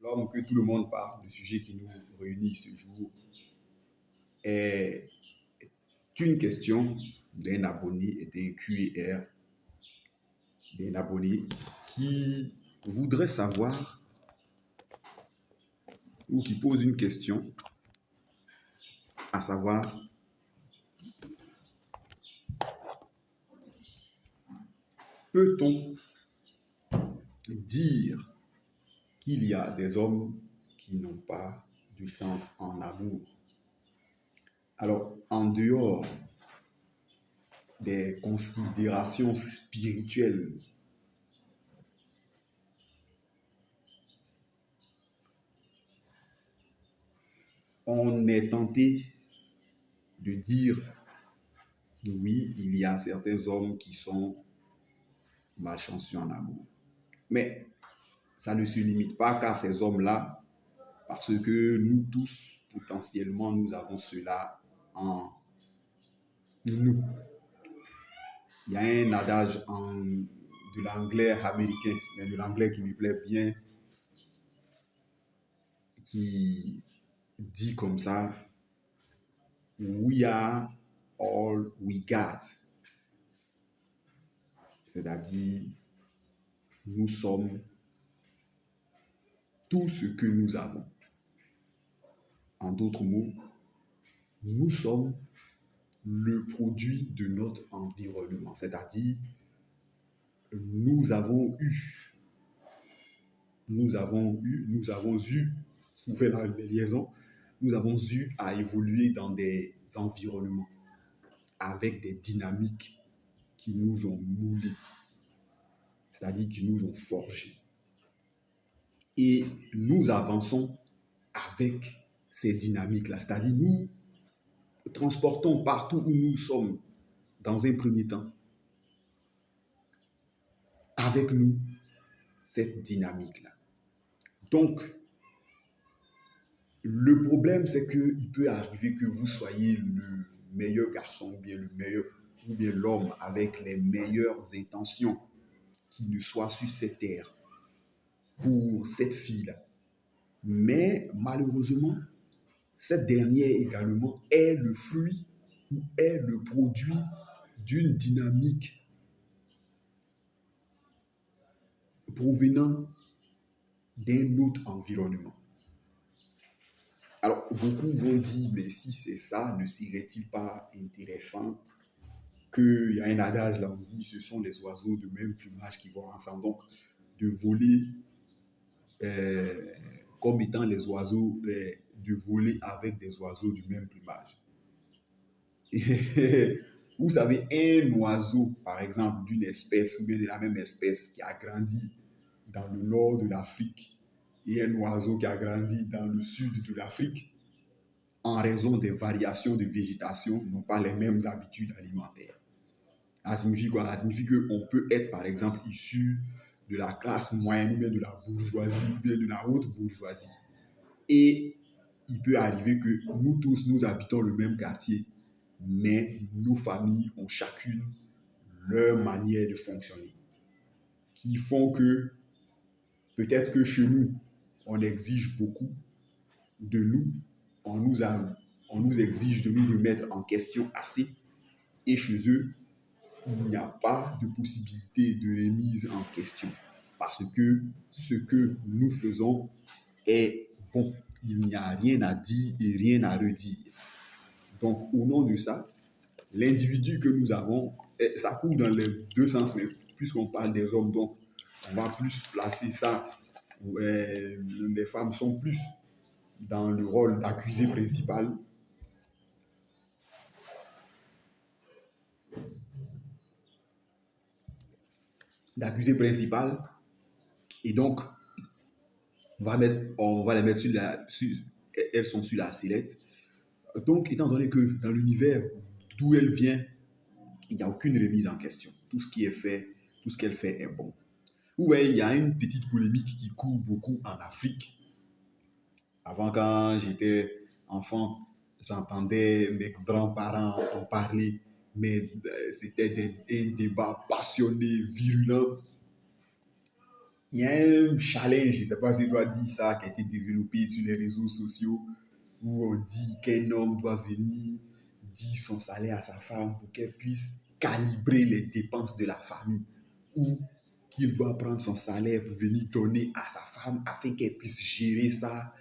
l'homme que tout le monde parle, le sujet qui nous réunit ce jour, est une question d'un abonné et d'un QR, d'un abonné qui voudrait savoir ou qui pose une question, à savoir, peut-on dire qu'il y a des hommes qui n'ont pas de chance en amour? Alors, en dehors des considérations spirituelles, on est tenté de dire oui, il y a certains hommes qui sont malchanceux en amour. Mais ça ne se limite pas qu'à ces hommes-là, parce que nous tous, potentiellement, nous avons cela en nous. Il y a un adage de l'anglais américain, mais de l'anglais qui me plaît bien, qui dit comme ça, We are all we got. C'est-à-dire, nous sommes tout ce que nous avons. En d'autres mots, nous sommes le produit de notre environnement. C'est-à-dire, nous avons eu, vous faites la liaison, nous avons eu à évoluer dans des environnements avec des dynamiques qui nous ont moulés, c'est-à-dire qui nous ont forgés. Et nous avançons avec ces dynamiques-là, c'est-à-dire nous transportons partout où nous sommes dans un premier temps avec nous cette dynamique-là. Donc, le problème, c'est qu'il peut arriver que vous soyez le meilleur garçon ou bien l'homme avec les meilleures intentions qui ne soit sur cette terre pour cette fille-là. Mais malheureusement, cette dernière également est le fruit ou est le produit d'une dynamique provenant d'un autre environnement. Alors, beaucoup vont dire, mais si c'est ça, ne serait-il pas intéressant qu'il y a un adage là, on dit, ce sont les oiseaux de même plumage qui vont ensemble. Donc, de voler comme étant les oiseaux, de voler avec des oiseaux du même plumage. Vous savez, un oiseau, par exemple, d'une espèce ou bien de la même espèce qui a grandi dans le nord de l'Afrique et un oiseau qui a grandi dans le sud de l'Afrique, en raison des variations de végétation, n'ont pas les mêmes habitudes alimentaires. Ça signifie quoi? Ça signifie qu'on peut être, par exemple, issu de la classe moyenne ou bien de la bourgeoisie ou bien de la haute bourgeoisie. Et il peut arriver que nous tous, nous habitons le même quartier, mais nos familles ont chacune leur manière de fonctionner, qui font que peut-être que chez nous, on exige beaucoup de nous, on nous exige de nous remettre en question assez, et chez eux, il n'y a pas de possibilité de remise en question, parce que ce que nous faisons est bon. Il n'y a rien à dire et rien à redire. Donc, au nom de ça, l'individu que nous avons, ça court dans les deux sens, mais puisqu'on parle des hommes, donc on va plus placer ça, les femmes sont plus dans le rôle d'accusé principal. D'accusé principal. Et donc, on va les mettre elles sont sur la sellette. Donc, étant donné que dans l'univers d'où elle vient, il n'y a aucune remise en question. Tout ce qui est fait, tout ce qu'elle fait est bon. Vous voyez, il y a une petite polémique qui court beaucoup en Afrique. Avant, quand j'étais enfant, j'entendais mes grands-parents en parler, mais c'était un débat passionné, virulent. il y a un challenge, je ne sais pas si je dois dire ça, qui a été développé sur les réseaux sociaux, où on dit qu'un homme doit venir dire son salaire à sa femme pour qu'elle puisse calibrer les dépenses de la famille, ou qu'il doit prendre son salaire pour venir donner à sa femme afin qu'elle puisse gérer ça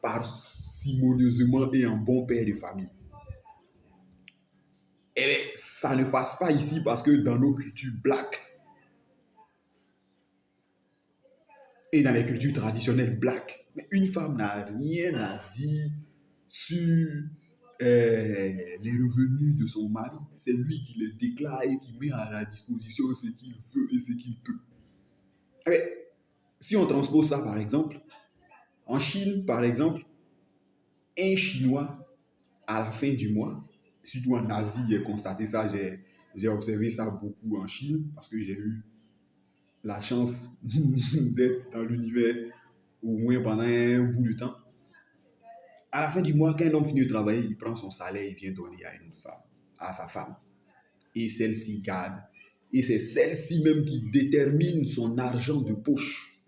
parcimonieusement et en bon père de famille. Et ça ne passe pas ici parce que dans nos cultures black et dans les cultures traditionnelles black, une femme n'a rien à dire sur les revenus de son mari. C'est lui qui les déclare et qui met à la disposition ce qu'il veut et ce qu'il peut. Mais si on transpose ça, par exemple, en Chine, par exemple, un Chinois, à la fin du mois, surtout en Asie, j'ai constaté ça, j'ai observé ça beaucoup en Chine, parce que j'ai eu la chance d'être dans l'univers au moins pendant un bout de temps. À la fin du mois, quand un homme finit de travailler, il prend son salaire, il vient donner à une femme, à sa femme. Et celle-ci garde. Et c'est celle-ci même qui détermine son argent de poche.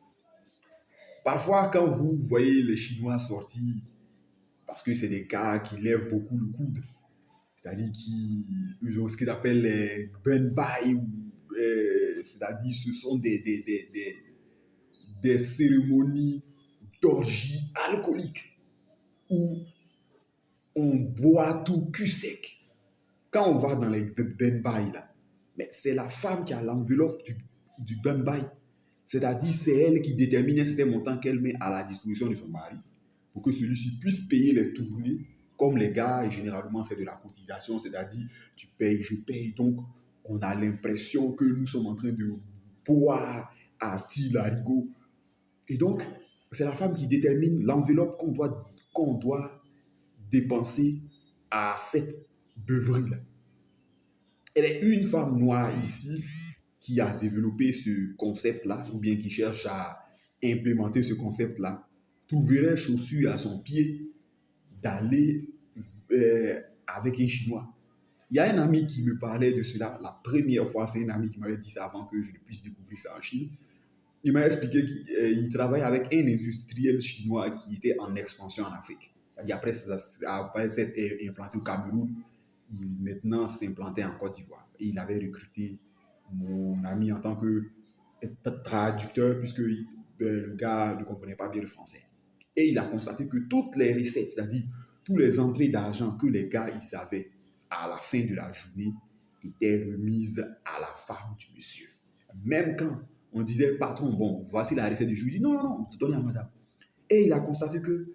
Parfois, quand vous voyez les Chinois sortir, parce que c'est des gars qui lèvent beaucoup le coude, c'est-à-dire qu'ils ont ce qu'ils appellent les benbai, c'est-à-dire ce sont des cérémonies d'orgie alcoolique où on boit tout cul sec. Quand on va dans les benbai, là, mais c'est la femme qui a l'enveloppe du benbai. C'est-à-dire c'est elle qui détermine un certain montant qu'elle met à la disposition de son mari pour que celui-ci puisse payer les tournées. Comme les gars, généralement, c'est de la cotisation, c'est-à-dire tu payes, je paye. Donc, on a l'impression que nous sommes en train de boire à Tilarigo. Et donc, c'est la femme qui détermine l'enveloppe qu'on doit dépenser à cette beuverie-là. Elle est une femme noire ici qui a développé ce concept-là, ou bien qui cherche à implémenter ce concept-là, trouverait chaussure à son pied d'aller avec un Chinois. Il y a un ami qui me parlait de cela la première fois, c'est un ami qui m'avait dit ça avant que je ne puisse découvrir ça en Chine. Il m'a expliqué qu'il travaille avec un industriel chinois qui était en expansion en Afrique. Après s'être implanté au Cameroun, il maintenant s'implantait en Côte d'Ivoire. Et il avait recruté mon ami en tant que traducteur, puisque le gars ne comprenait pas bien le français. Et il a constaté que toutes les recettes, c'est-à-dire toutes les entrées d'argent que les gars ils avaient à la fin de la journée, étaient remises à la femme du monsieur. Même quand on disait, patron, bon, voici la recette du jour, il dit, non, non, non, donnez à madame. Et il a constaté que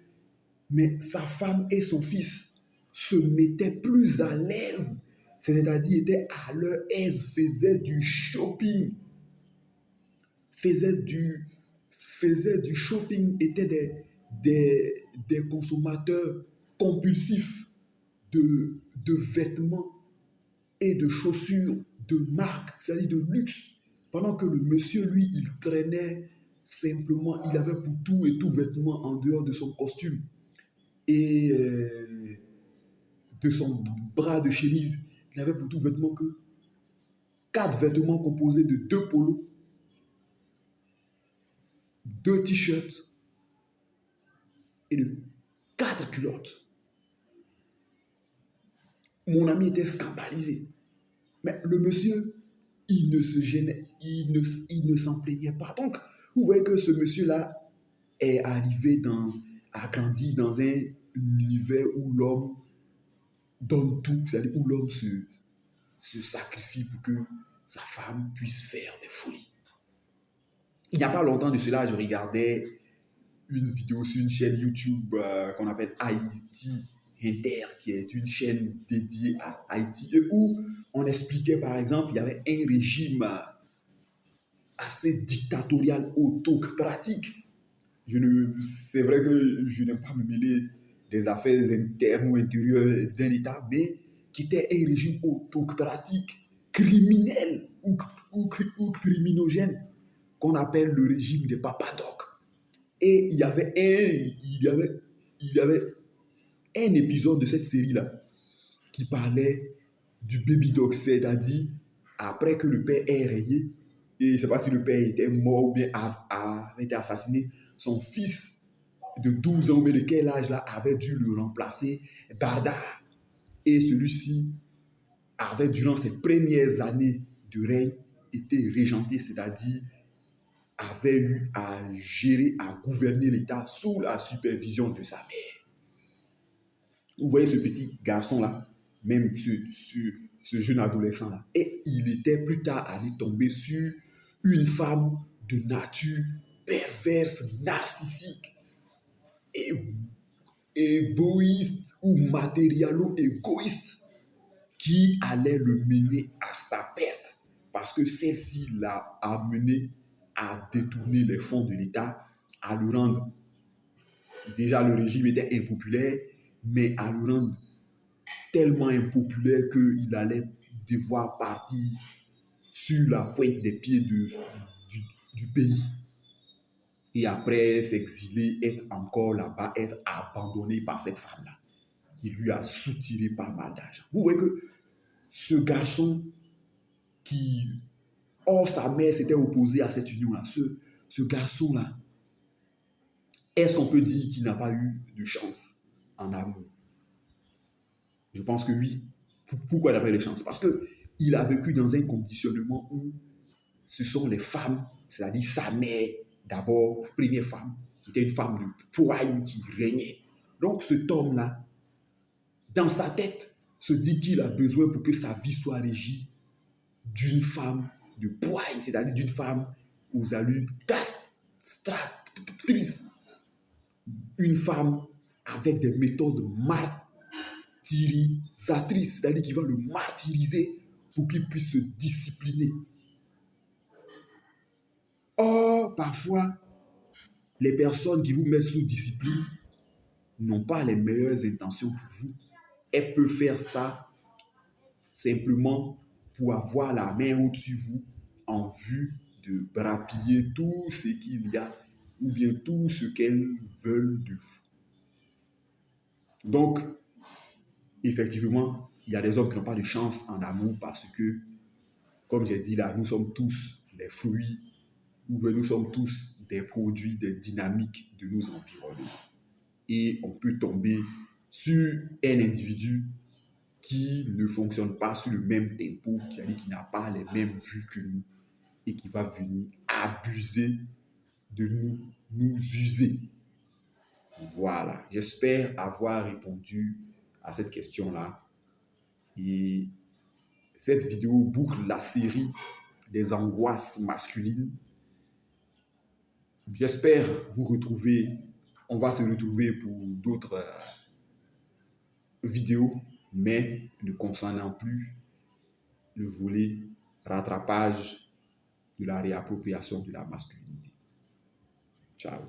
mais sa femme et son fils se mettaient plus à l'aise, c'est-à-dire étaient à leur aise, faisaient du shopping, faisaient du shopping, étaient des consommateurs compulsifs de vêtements et de chaussures de marque, c'est-à-dire de luxe, pendant que le monsieur, lui, il prenait simplement, il avait pour tout et tout vêtement en dehors de son costume et de son bras de chemise. Il avait pour tout vêtement que 4 vêtements composés de 2 polos, 2 t-shirts et de 4 culottes. Mon ami était scandalisé. Mais le monsieur, il ne se gênait, il ne s'en plaignait pas. Donc, vous voyez que ce monsieur-là est a grandi dans un univers où l'homme donne tout, c'est-à-dire où l'homme se sacrifie pour que sa femme puisse faire des folies. Il n'y a pas longtemps de cela, je regardais une vidéo sur une chaîne YouTube qu'on appelle Haïti Inter, qui est une chaîne dédiée à Haïti, et où on expliquait, par exemple, il y avait un régime assez dictatorial, autocratique. C'est vrai que je n'aime pas me mêler des affaires internes ou intérieures d'un État, mais qui était un régime autocratique, criminel ou criminogène, qu'on appelle le régime des Papadocs. Et il y avait un épisode de cette série-là qui parlait du baby dog, c'est-à-dire après que le père ait régné, et je ne sais pas si le père était mort ou bien avait été assassiné, son fils de 12 ans, mais de quel âge là, avait dû le remplacer, Bardar. Et celui-ci avait, durant ses premières années de règne, été régenté, c'est-à-dire avait eu à gérer, à gouverner l'État sous la supervision de sa mère. Vous voyez ce petit garçon-là, même ce jeune adolescent-là. Et il était plus tard allé tomber sur une femme de nature perverse, narcissique, égoïste ou matérialo-égoïste qui allait le mener à sa perte parce que celle-ci l'a amené à détourner les fonds de l'État, à le rendre, déjà le régime était impopulaire, mais à le rendre tellement impopulaire qu'il allait devoir partir sur la pointe des pieds du pays. Et après s'exiler, être encore là-bas, être abandonné par cette femme-là, qui lui a soutiré pas mal d'argent. Vous voyez que ce garçon qui, or sa mère s'était opposée à cette union-là, ce garçon-là, est-ce qu'on peut dire qu'il n'a pas eu de chance en amour? Je pense que oui. Pourquoi il n'a pas eu de chance? Parce qu'il a vécu dans un conditionnement où ce sont les femmes, c'est-à-dire sa mère, d'abord, la première femme, qui était une femme de poigne qui régnait. Donc cet homme-là, dans sa tête, se dit qu'il a besoin pour que sa vie soit régie d'une femme de poigne, c'est-à-dire d'une femme aux allures castratrices, une femme avec des méthodes martyrisatrices, c'est-à-dire qui va le martyriser pour qu'il puisse se discipliner. Or, parfois, les personnes qui vous mettent sous discipline n'ont pas les meilleures intentions pour vous. Elles peuvent faire ça simplement pour avoir la main au-dessus de vous en vue de brapiller tout ce qu'il y a ou bien tout ce qu'elles veulent de vous. Donc, effectivement, il y a des hommes qui n'ont pas de chance en amour parce que, comme j'ai dit là, nous sommes tous les fruits ou bien nous sommes tous des produits des dynamiques de nos environnements. Et on peut tomber sur un individu qui ne fonctionne pas sur le même tempo, qui n'a pas les mêmes vues que nous et qui va venir abuser de nous, nous user. Voilà, j'espère avoir répondu à cette question-là. Et cette vidéo boucle la série des angoisses masculines. J'espère vous retrouver. On va se retrouver pour d'autres vidéos, mais ne concernant plus le volet rattrapage de la réappropriation de la masculinité. Ciao.